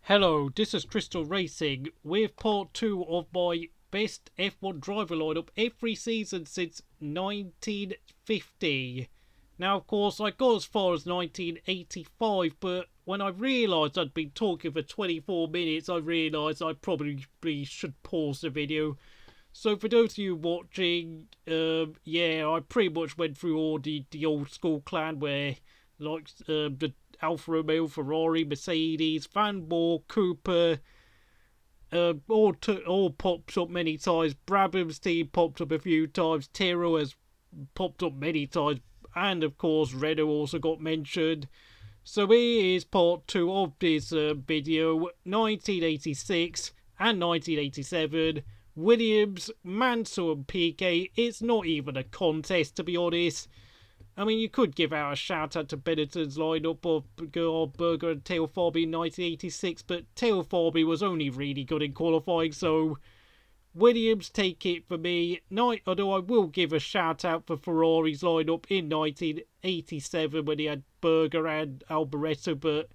Hello, this is Crystal Racing with part 2 of my best F1 driver lineup every season since 1950. Now, of course, I got as far as 1985, but when I realised I'd been talking for 24 minutes, I realised I probably should pause the video. So for those of you watching, I pretty much went through all the old school clan where, like, the Alfa Romeo, Ferrari, Mercedes, Van Moor, Cooper, all popped up many times. Brabham's team popped up a few times. Tyrrell has popped up many times. And of course, Renault also got mentioned. So here is part 2 of this video, 1986 and 1987. Williams, Mansell and Piquet. It's not even a contest, to be honest. I mean, you could give out a shout out to Benetton's lineup of Berger and Tail Farby in 1986, but Tail Farby was only really good in qualifying, so Williams take it for me. Although I will give a shout out for Ferrari's lineup in 1987 when he had Berger and Alberto, but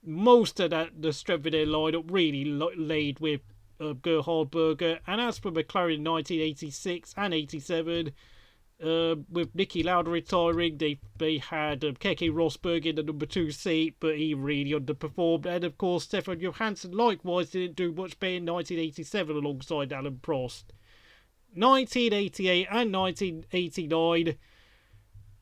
most of the strength of their lineup really laid with Gerhard Berger. And as for McLaren in 1986 and 87, with Niki Lauda retiring, they had Keke Rosberg in the number 2 seat, but he really underperformed. And of course, Stefan Johansson likewise didn't do much better in 1987 alongside Alan Prost. 1988 and 1989,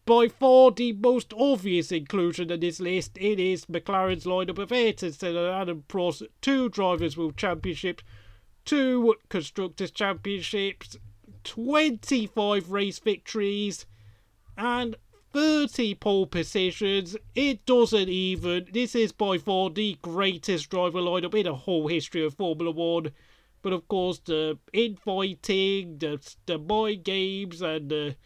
by far the most obvious inclusion in this list, it is McLaren's lineup of Ayrton Senna and Alan Prost, 2 Drivers' World Championships, 2 Constructors' Championships, 25 race victories and 30 pole positions. It doesn't even. This is by far the greatest driver lineup in the whole history of Formula 1. But of course, the infighting, the mind games, and the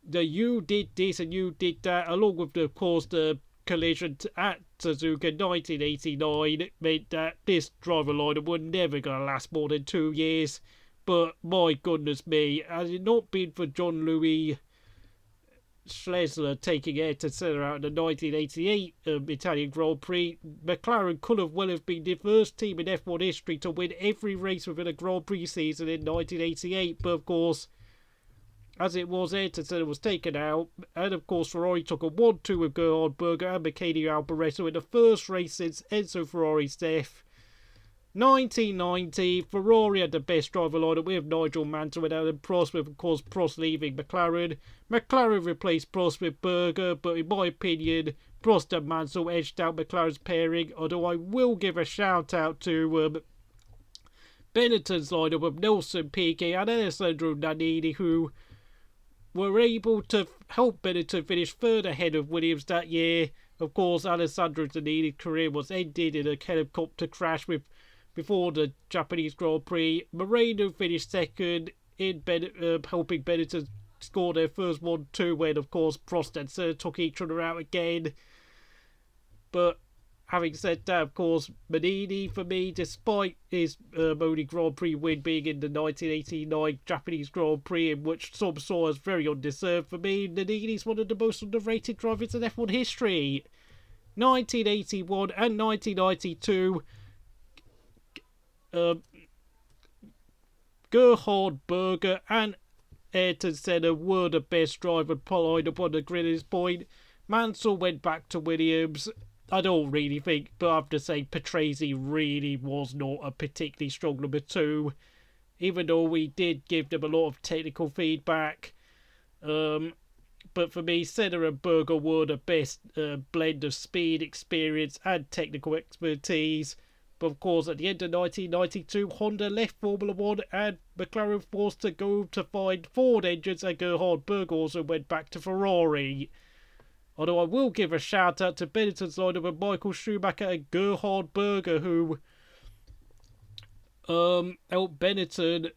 you did this and you did that, along with, of course, the collision at Suzuka 1989, meant that this driver lineup was never going to last more than 2 years. But my goodness me, had it not been for John Louis Schlesler taking Ayrton Senna out in the 1988 Italian Grand Prix, McLaren could have well have been the first team in F1 history to win every race within a Grand Prix season in 1988. But of course, as it was, Ayrton Senna was taken out, and of course Ferrari took a 1-2 with Gerhard Berger and Michele Alboreto in the first race since Enzo Ferrari's death. 1990, Ferrari had the best driver lineup with Nigel Mansell and Alan Prost, with of course Prost leaving McLaren. McLaren replaced Prost with Berger, but in my opinion, Prost and Mansell edged out McLaren's pairing, although I will give a shout out to Benetton's lineup of Nelson Piquet and Alessandro Nannini, who were able to help Benetton finish third ahead of Williams that year. Of course, Alessandro Nannini's career was ended in a helicopter crash before the Japanese Grand Prix. Moreno finished second in helping Benetton score their first 1-2 when, of course, Prost and Senna took each other out again. But having said that, of course, Nannini, for me, despite his only Grand Prix win being in the 1989 Japanese Grand Prix, in which some saw as very undeserved, for me, Nannini's one of the most underrated drivers in F1 history. 1981 and 1992, Gerhard Berger and Ayrton Senna were the best driver lineup on the grid at this point. Mansell went back to Williams. I don't really think, but I have to say, Patrese really was not a particularly strong number 2, even though we did give them a lot of technical feedback. But for me, Senna and Berger were the best blend of speed, experience, and technical expertise. But of course, at the end of 1992, Honda left Formula 1 and McLaren forced to go to find Ford engines, and Gerhard Berger also went back to Ferrari. Although I will give a shout out to Benetton's lineup of Michael Schumacher and Gerhard Berger, who helped Benetton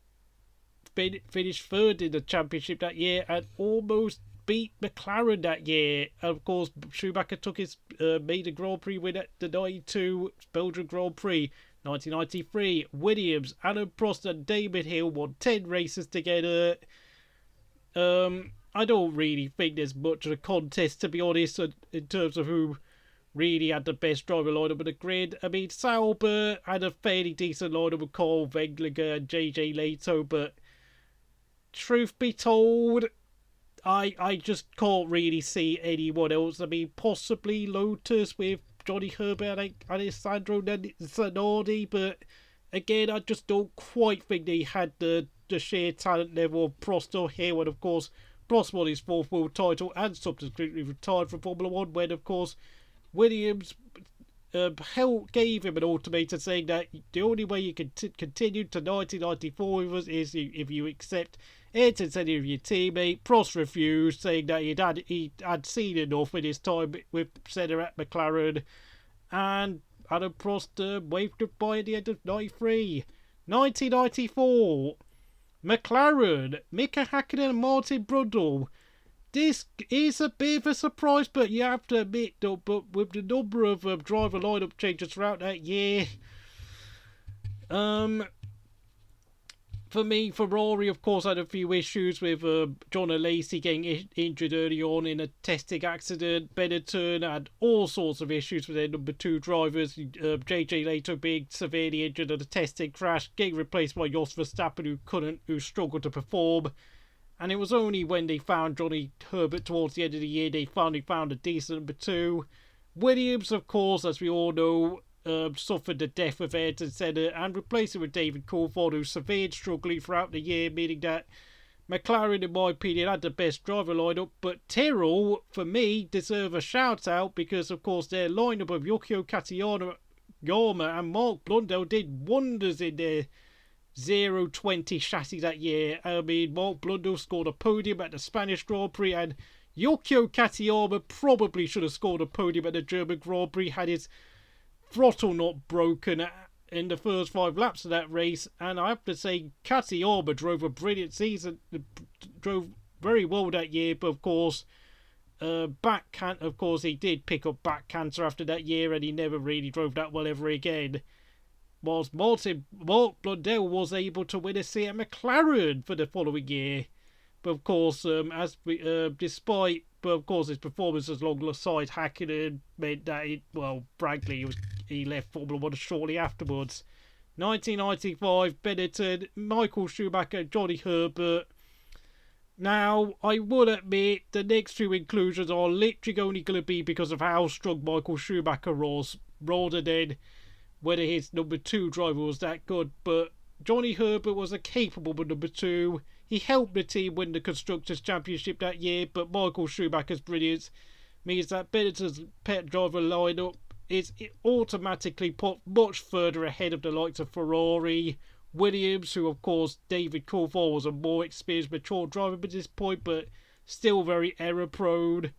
finish third in the championship that year and almost beat McLaren that year. And of course, Schumacher took his maiden Grand Prix win at the 92 Belgian Grand Prix. 1993, Williams, Alan Prost and Damon Hill won 10 races together. I don't really think there's much of a contest, to be honest, in terms of who really had the best driver lineup of the grid. I mean, Sauber had a fairly decent lineup with Cole Wegliger and JJ Leto, but truth be told, I just can't really see anyone else. I mean, possibly Lotus with Johnny Herbert and Alessandro Zanardi, but again, I just don't quite think they had the sheer talent level of Prost or Hill, and of course, Prost won his fourth world title and subsequently retired from Formula One when, of course, Williams gave him an ultimatum saying that the only way you can continue to 1994 with us is if you accept Ayrton Senna of your teammate. Prost refused, saying that he had seen enough in his time with Senna at McLaren, and Adam Prost waved goodbye at the end of 93. 1994, McLaren, Mika Hakkinen and Martin Brundle. This is a bit of a surprise, but you have to admit that with the number of driver lineup changes throughout that year, for me, Ferrari, of course, had a few issues with John Alesi getting injured early on in a testing accident. Benetton had all sorts of issues with their number 2 drivers. JJ Leto being severely injured at a testing crash, getting replaced by Jos Verstappen, who struggled to perform. And it was only when they found Johnny Herbert towards the end of the year they finally found a decent number 2. Williams, of course, as we all know, suffered the death of Ayrton Senna and replaced him with David Coulthard, who surveyed struggling throughout the year, meaning that McLaren, in my opinion, had the best driver lineup. But Tyrrell, for me, deserve a shout out because, of course, their lineup of Yukio Katayama and Mark Blundell did wonders in their 0-20 chassis that year. I mean, Mark Blundell scored a podium at the Spanish Grand Prix, and Yukio Katayama probably should have scored a podium at the German Grand Prix had his throttle not broken in the first 5 laps of that race. And I have to say, Katayama drove a brilliant season, drove very well that year, but of course, he did pick up back cancer after that year, and he never really drove that well ever again. Whilst Mark Blundell was able to win a seat at McLaren for the following year. But of course, despite his performances alongside Hakkinen meant that frankly, he left Formula One shortly afterwards. 1995, Benetton, Michael Schumacher, Johnny Herbert. Now, I will admit the next 2 inclusions are literally only going to be because of how strong Michael Schumacher was, rather than whether his number 2 driver was that good. But Johnny Herbert was a capable number 2. He helped the team win the Constructors' Championship that year, but Michael Schumacher's brilliance means that Benetton's pet driver lineup is automatically put much further ahead of the likes of Ferrari, Williams, who of course David Coulthard was a more experienced, mature driver at this point, but still very error prone.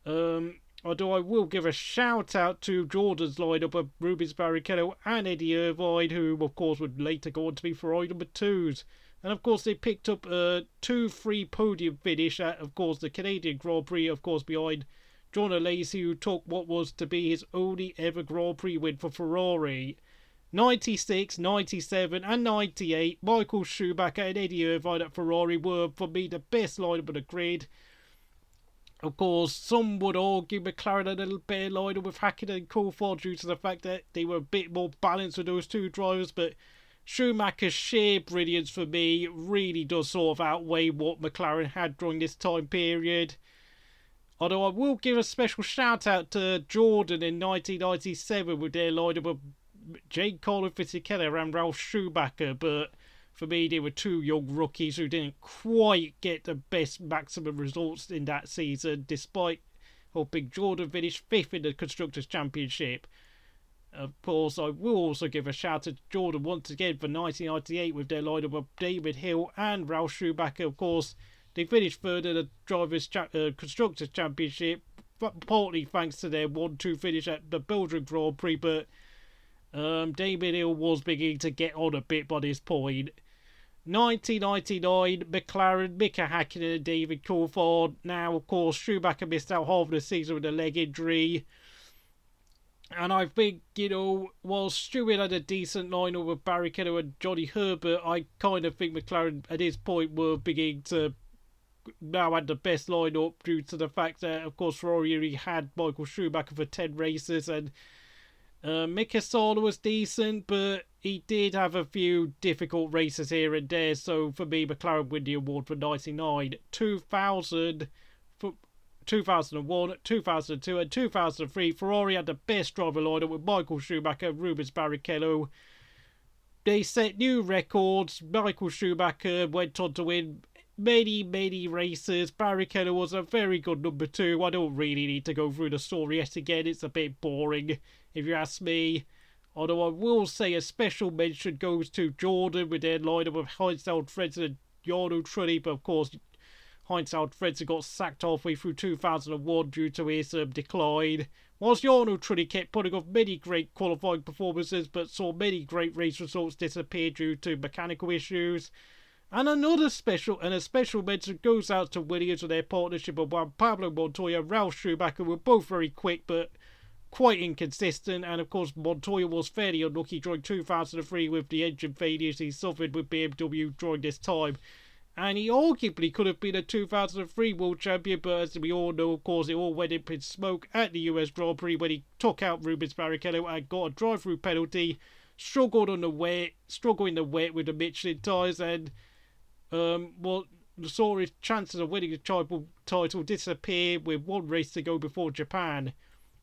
Although I will give a shout out to Jordan's lineup of Rubens Barrichello and Eddie Irvine, who of course would later go on to be Ferrari number 2s. And of course they picked up a 2-3 podium finish at, of course, the Canadian Grand Prix, of course, behind John Alesi, who took what was to be his only ever Grand Prix win for Ferrari. 96, 97 and 98, Michael Schumacher and Eddie Irvine at Ferrari were, for me, the best lineup of the grid. Of course, some would argue McLaren had a little better lineup with Hakkinen and Coulthard due to the fact that they were a bit more balanced with those 2 drivers, but Schumacher's sheer brilliance for me really does sort of outweigh what McLaren had during this time period. Although I will give a special shout out to Jordan in 1997 with their lineup of Jake Colin Fisichella and Ralf Schumacher, but for me, they were 2 young rookies who didn't quite get the best maximum results in that season, despite helping Jordan finish 5th in the Constructors' Championship. Of course, I will also give a shout out to Jordan once again for 1998 with their lineup of David Hill and Ralf Schumacher. Of course, they finished 3rd in the Constructors' Championship, partly thanks to their 1-2 finish at the Belgian Grand Prix, but David Hill was beginning to get on a bit by this point. 1999, McLaren, Mika Hakkinen and David Coulthard. Now, of course, Schumacher missed out half of the season with a leg injury. And I think, while Stewart had a decent lineup with Barrichello and Johnny Herbert, I kind of think McLaren at this point were beginning to now had the best lineup due to the fact that, of course, Ferrari already had Michael Schumacher for 10 races, and Mika Sala was decent, but he did have a few difficult races here and there. So for me, McLaren win the award for 99. 2000, 2001, 2002 and 2003, Ferrari had the best driver lineup with Michael Schumacher, Rubens Barrichello. They set new records. Michael Schumacher went on to win many races. Barrichello was a very good number 2. I don't really need to go through the story yet again. It's a bit boring, if you ask me. Although I will say a special mention goes to Jordan with their lineup of Heinz-Held Frentzen and Jarno Trulli. But of course, Heinz-Held Frentzen got sacked halfway through 2001 due to his decline. Whilst Jarno Trulli kept putting off many great qualifying performances, but saw many great race results disappear due to mechanical issues. And a special mention goes out to Williams and their partnership of Juan Pablo Montoya and Ralf Schumacher, were both very quick but quite inconsistent. And of course, Montoya was fairly unlucky during 2003 with the engine failures he suffered with BMW during this time. And he arguably could have been a 2003 world champion, but as we all know, of course, it all went up in smoke at the US Grand Prix when he took out Rubens Barrichello and got a drive-through penalty, struggled in the wet with the Michelin tyres, and saw his chances of winning the title disappear with one race to go before Japan.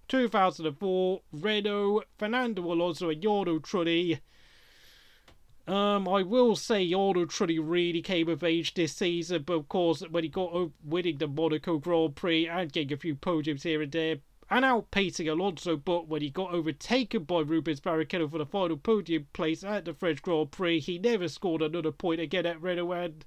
2004, Renault, Fernando Alonso and Jarno Trulli. I will say Jarno Trulli really came of age this season, but of course when he got winning the Monaco Grand Prix and getting a few podiums here and there and outpacing Alonso, but when he got overtaken by Rubens Barrichello for the final podium place at the French Grand Prix, he never scored another point again at Renault, and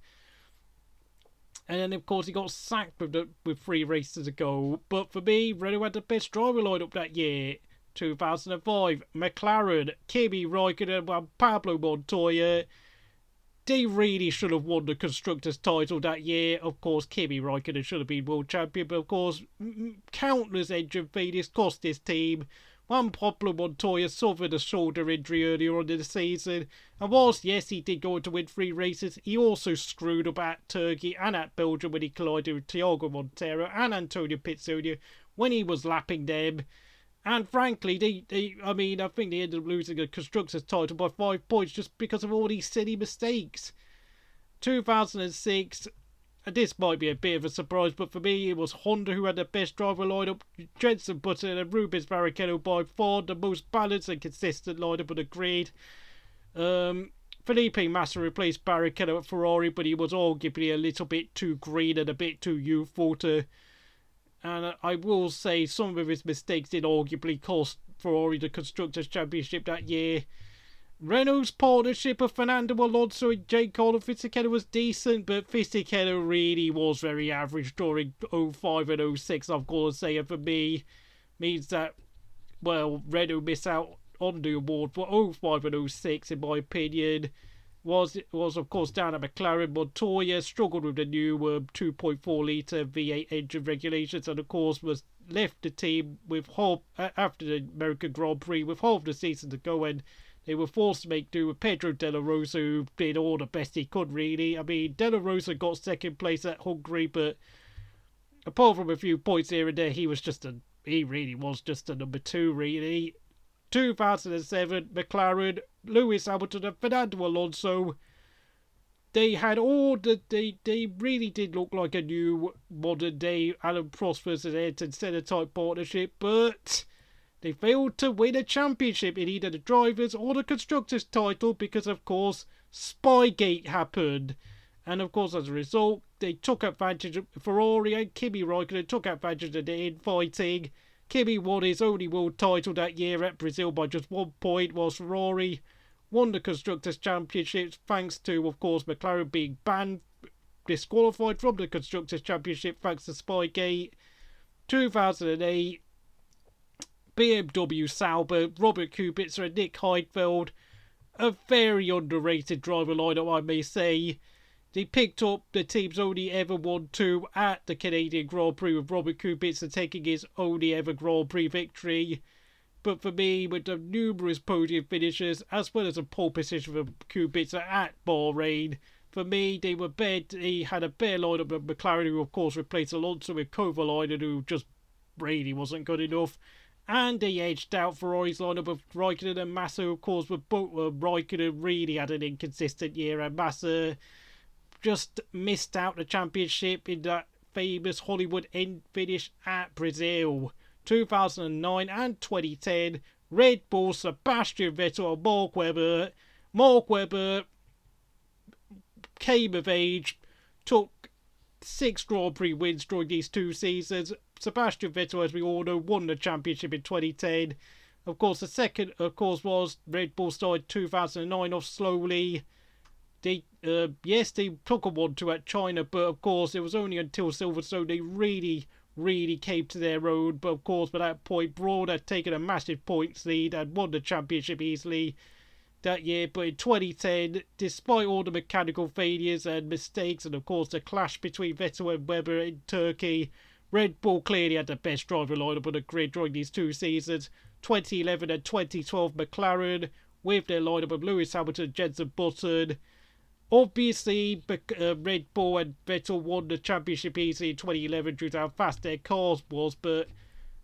then of course he got sacked with 3 races to go. But for me, Renault had the best driver lineup that year. 2005, McLaren, Kimi Raikkonen and Pablo Montoya. They really should have won the Constructors' title that year. Of course, Kimi Raikkonen should have been world champion, but of course, countless engine failures cost his team. Juan Pablo Montoya suffered a shoulder injury earlier on in the season, and whilst, yes, he did go on to win 3 races, he also screwed up at Turkey and at Belgium when he collided with Thiago Montero and Antonio Pizzoni when he was lapping them. And frankly, I think they ended up losing the Constructors' title by 5 points just because of all these silly mistakes. 2006, and this might be a bit of a surprise, but for me, it was Honda who had the best driver lineup. Jenson Button and Rubens Barrichello by far the most balanced and consistent lineup on the grid. Felipe Massa replaced Barrichello at Ferrari, but he was arguably a little bit too green and a bit too youthful to. And I will say some of his mistakes did arguably cost Ferrari the Constructors' Championship that year. Renault's partnership of Fernando Alonso and Giancarlo Fisichella was decent, but Fisichella really was very average during 05 and 06, I've got to say. And for me, means that, well, Renault missed out on the award for 05 and 06, in my opinion. Was of course down at McLaren. Montoya struggled with the new 2.4 litre V8 engine regulations, and of course was left the team with half after the American Grand Prix with half the season to go, and they were forced to make do with Pedro Della Rosa, who did all the best he could, really. I mean, Della Rosa got second place at Hungary, but apart from a few points here and there, he really was just a number 2, really. 2007, McLaren, Lewis Hamilton and Fernando Alonso. They had they really did look like a new modern day Alan Prost versus Ayrton Senna type partnership, but they failed to win a championship in either the drivers or the constructors title because of course Spygate happened. And of course as a result they took advantage of Ferrari, and Kimi Raikkonen took advantage of the infighting. Kimi won his only world title that year at Brazil by just 1 point, whilst Ferrari won the Constructors' Championships thanks to, of course, McLaren being disqualified from the Constructors' Championship thanks to Spygate. 2008, BMW Sauber, Robert Kubica and Nick Heidfeld. A very underrated driver lineup, I may say. They picked up the team's only ever won 2 at the Canadian Grand Prix, with Robert Kubica taking his only ever Grand Prix victory. But for me, with the numerous podium finishes, as well as a pole position for Kubica at Bahrain, For me, they were bad. He had a better lineup of McLaren, who of course replaced Alonso with Kovalainen, who just really wasn't good enough. And they edged out Ferrari's lineup of Raikkonen and Massa, who of course were both Raikkonen really had an inconsistent year, and Massa just missed out the championship in that famous Hollywood end finish at Brazil. 2009 and 2010, Red Bull, Sebastian Vettel and Mark Webber. Mark Webber came of age, took 6 Grand Prix wins during these 2 seasons. Sebastian Vettel, as we all know, won the championship in 2010. Of course, the second, of course, was Red Bull started 2009 off slowly. They took a 1-2 at China, but of course, it was only until Silverstone they really came to their own. But of course, by that point, Braun had taken a massive points lead and won the championship easily that year. But in 2010, despite all the mechanical failures and mistakes, and of course the clash between Vettel and Webber in Turkey, Red Bull clearly had the best driver lineup on the grid during these 2 seasons. 2011 and 2012 McLaren, with their lineup of Lewis Hamilton, Jenson Button. Obviously, Red Bull and Vettel won the championship easily in 2011 due to how fast their cars was, but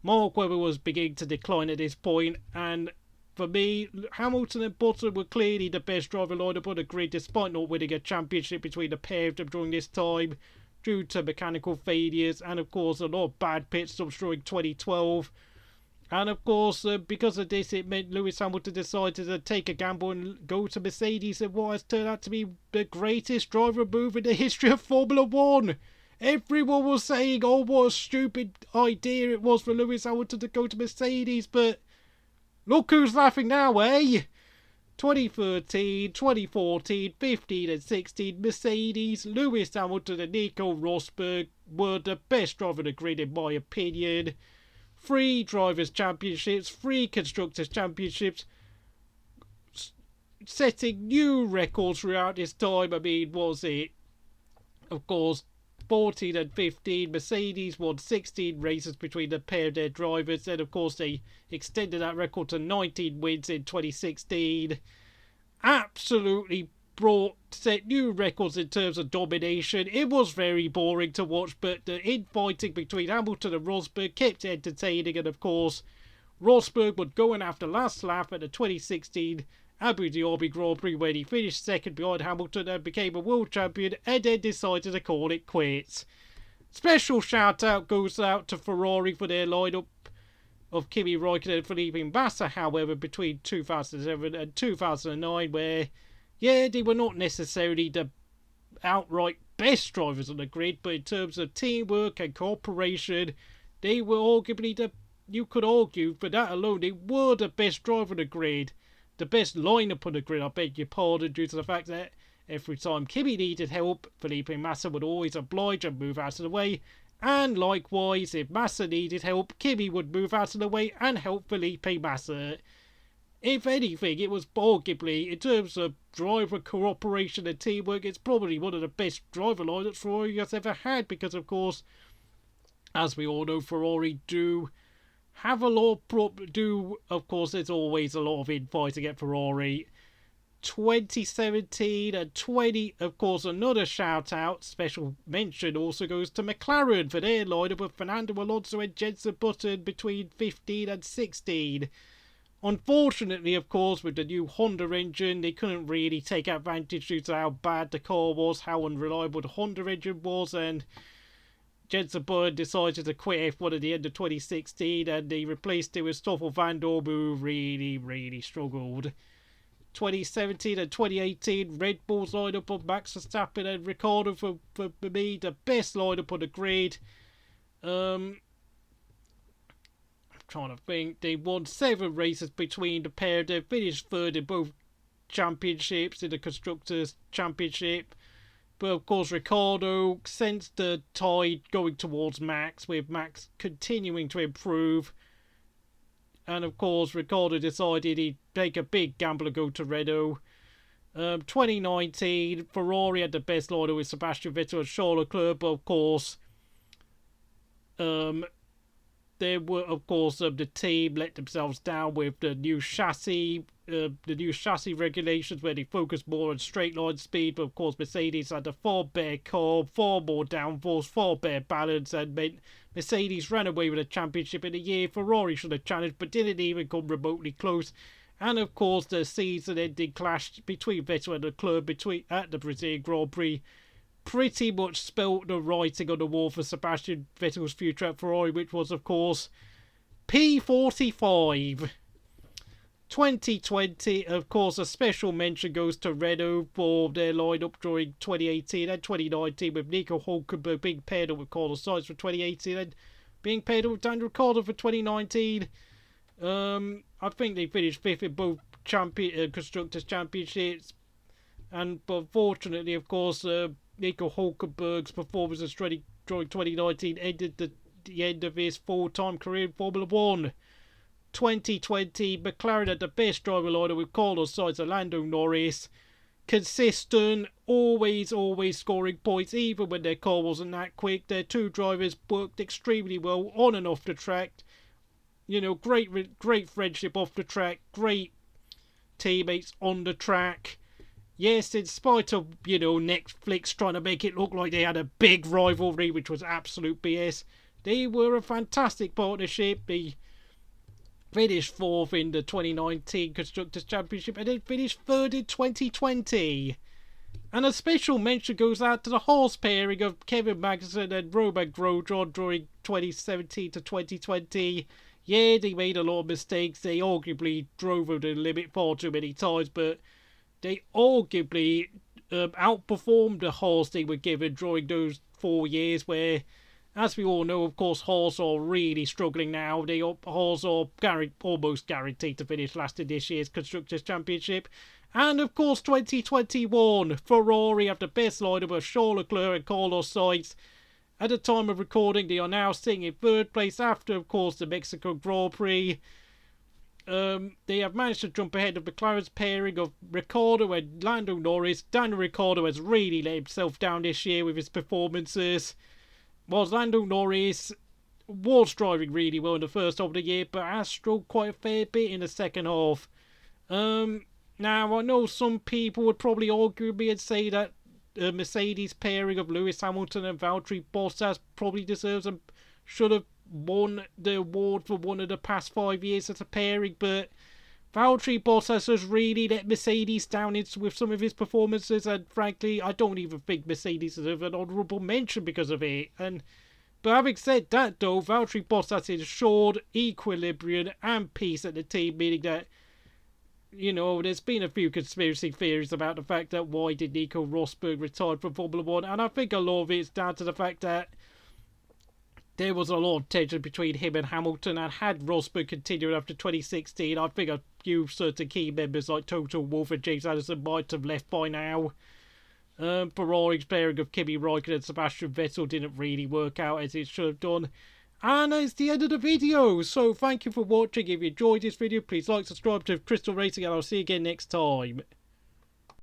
Mark Webber was beginning to decline at this point, and for me, Hamilton and Button were clearly the best driver lineup on the grid, despite not winning a championship between the pair of them during this time, due to mechanical failures, and of course a lot of bad pit stops during 2012. And of course, because of this, it meant Lewis Hamilton decided to take a gamble and go to Mercedes in what has turned out to be the greatest driver move in the history of Formula 1. Everyone was saying, oh, what a stupid idea it was for Lewis Hamilton to go to Mercedes, but look who's laughing now, eh? 2013, 2014, 15 and 16, Mercedes, Lewis Hamilton and Nico Rosberg were the best driver on the grid in my opinion. 3 Drivers' Championships, 3 Constructors' Championships, setting new records throughout this time. I mean, was it? Of course, 14 and 15, Mercedes won 16 races between the pair of their drivers. Then, of course, they extended that record to 19 wins in 2016. Absolutely set new records in terms of domination. It was very boring to watch, but the infighting between Hamilton and Rosberg kept entertaining, and of course Rosberg would go in after last lap at the 2016 Abu Dhabi Grand Prix when he finished second behind Hamilton and became a world champion, and then decided to call it quits. Special shout out goes out to Ferrari for their lineup of Kimi Raikkonen and Felipe Massa, however, between 2007 and 2009, where they were not necessarily the outright best drivers on the grid, but in terms of teamwork and cooperation, they were arguably you could argue, for that alone, they were the best driver on the grid. The best lineup on the grid, I beg your pardon, due to the fact that every time Kimi needed help, Felipe Massa would always oblige and move out of the way, and likewise, if Massa needed help, Kimi would move out of the way and help Felipe Massa. If anything, it was arguably, in terms of driver cooperation and teamwork, it's probably one of the best driver lineups Ferrari has ever had, because of course, as we all know, Ferrari do have a lot of course, there's always a lot of infighting at Ferrari. 2017 and 20, of course, another shout out, special mention also goes to McLaren for their lineup of Fernando, Alonso and Jenson Button between 15 and 16. Unfortunately, of course, with the new Honda engine, they couldn't really take advantage due to how bad the car was, how unreliable the Honda engine was, and Jenson Button decided to quit F1 at the end of 2016, and they replaced it with Stoffel Vandoorne, who really struggled. 2017 and 2018, Red Bull's lineup of Max Verstappen and Ricciardo for me, the best lineup on the grid. I'm trying to think. They won 7 races between the pair. They finished third in both championships, in the Constructors' Championship. But of course, Ricciardo sensed the tide going towards Max, with Max continuing to improve. And of course, Ricciardo decided he'd take a big gamble and go to Renault. 2019, Ferrari had the best lineup with Sebastian Vettel and Charles Leclerc, but of course, there were, of course, the team let themselves down with the new chassis the new chassis regulations where they focus more on straight line speed, but of course Mercedes had a far better car, far more downforce, far better balance, and meant Mercedes ran away with a championship in a year Ferrari should have challenged but didn't even come remotely close. And of course the season-ending clash between Vettel and Leclerc at the Brazilian Grand Prix pretty much spelt the writing on the wall for Sebastian Vettel's future at Ferrari, which was of course P45. 2020, of course, a special mention goes to Renault for their lineup during 2018 and 2019, with Nico Hülkenberg being paired up with Carlos Sainz for 2018 and being paired up with Daniel Ricciardo for 2019. I think they finished fifth in both Constructors' Championships, but unfortunately, of course, Nico Hülkenberg's performances during 2019 ended the end of his full-time career in Formula 1. 2020, McLaren had the best driver lineup with Carlos Sainz and Lando Norris. Consistent, always scoring points, even when their car wasn't that quick. Their two drivers worked extremely well on and off the track. You know, great friendship off the track, great teammates on the track. Yes, in spite of, Netflix trying to make it look like they had a big rivalry, which was absolute BS, they were a fantastic partnership. They finished fourth in the 2019 Constructors' Championship and then finished third in 2020. And a special mention goes out to the horse pairing of Kevin Magnussen and Romain Grosjean during 2017 to 2020. Yeah, they made a lot of mistakes. They arguably drove over the limit far too many times, but they arguably outperformed the horse they were given during those 4 years where, as we all know, of course, Haas are really struggling now. Haas are almost guaranteed to finish last in this year's Constructors' Championship. And, of course, 2021, Ferrari have the best lineup of Charles Leclerc and Carlos Sainz. At the time of recording, they are now sitting in third place after, of course, the Mexico Grand Prix. They have managed to jump ahead of McLaren's pairing of Ricciardo and Lando Norris. Daniel Ricciardo has really let himself down this year with his performances, whilst Lando Norris was driving really well in the first half of the year, but has struggled quite a fair bit in the second half. Now, I know some people would probably argue with me and say that the Mercedes pairing of Lewis Hamilton and Valtteri Bottas probably deserves and should have won the award for one of the past 5 years as a pairing, but Valtteri Bottas has really let Mercedes down with some of his performances, and frankly, I don't even think Mercedes deserves an honourable mention because of it. But having said that, though, Valtteri Bottas ensured equilibrium and peace at the team, meaning that, there's been a few conspiracy theories about the fact that why did Nico Rosberg retire from Formula 1, and I think a lot of it's down to the fact that there was a lot of tension between him and Hamilton, and had Rosberg continued after 2016, I think a few certain key members like Toto Wolff and James Allison might have left by now. Ferrari's pairing of Kimi Raikkonen and Sebastian Vettel didn't really work out as it should have done. And that's the end of the video. So thank you for watching. If you enjoyed this video, please like, subscribe to Crystal Racing, and I'll see you again next time.